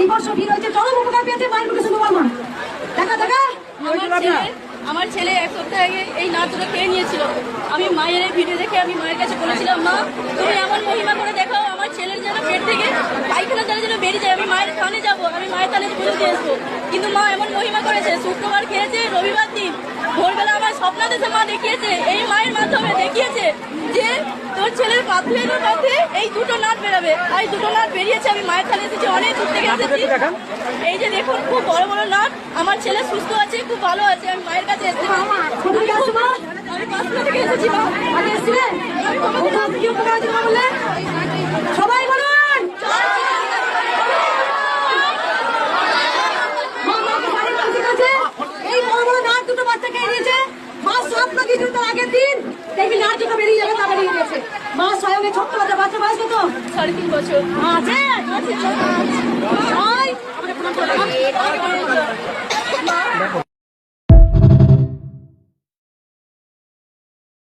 বিবর্ষ ভিড় হয়েছে, চরম উপকার পেয়েছে মায়ের মুখে শুনবো মা। দেখা দেখা আমার ছেলে এক সপ্তাহ আগে এই নাচ দুটো খেয়ে নিয়েছিল। আমি মায়ের এই ভিডিও দেখে আমি মায়ের কাছে বলেছিলাম, মা তুমি এমন মহিমা করে দেখাও আমার ছেলের যেন পেট থেকে পায়খানা জলে যেন বেরিয়ে যায়, আমি মায়ের থানে যাবো, আমি মায়ের থানে পুজো দিয়ে আসবো। কিন্তু মা এমন মহিমা করেছে, শুক্রবার খেয়েছে, রবিবার দিন ভোরবেলা আমার স্বপ্ন দেশে মা দেখিয়েছে, এই মায়ের মাধ্যমে দেখিয়েছে যে তোর ছেলের পাথরের পথে এই দুটো নাট বেরোবে। আর এই দুটো নাট বেরিয়েছে, আমি মায়ের থানে এসেছি, অনেক দূর থেকে এসেছি। এই যে দেখুন খুব বড় বড় নাট, আমার ছেলে সুস্থ আছে, খুব ভালো আছে, আমি মায়ের কাছে এসেছি। আমি পাঁচটা থেকে এসেছি মা। আগে এসেছিলেন কি উপকার হয়েছে মা বললে? সবাই বলুন এই বড় বড় নাট দুটো বাচ্চা খেয়ে নিয়েছে। মা স্বপ্ন দিয়েছিল তার আগের দিন, দেখবি নাট দুটো বেরিয়ে যাবে, তা বেরিয়ে গেছে। মা স্বয়ং ছোট্ট বাচ্চা, বাচ্চা বয়স কত? 3.5 বছর আছে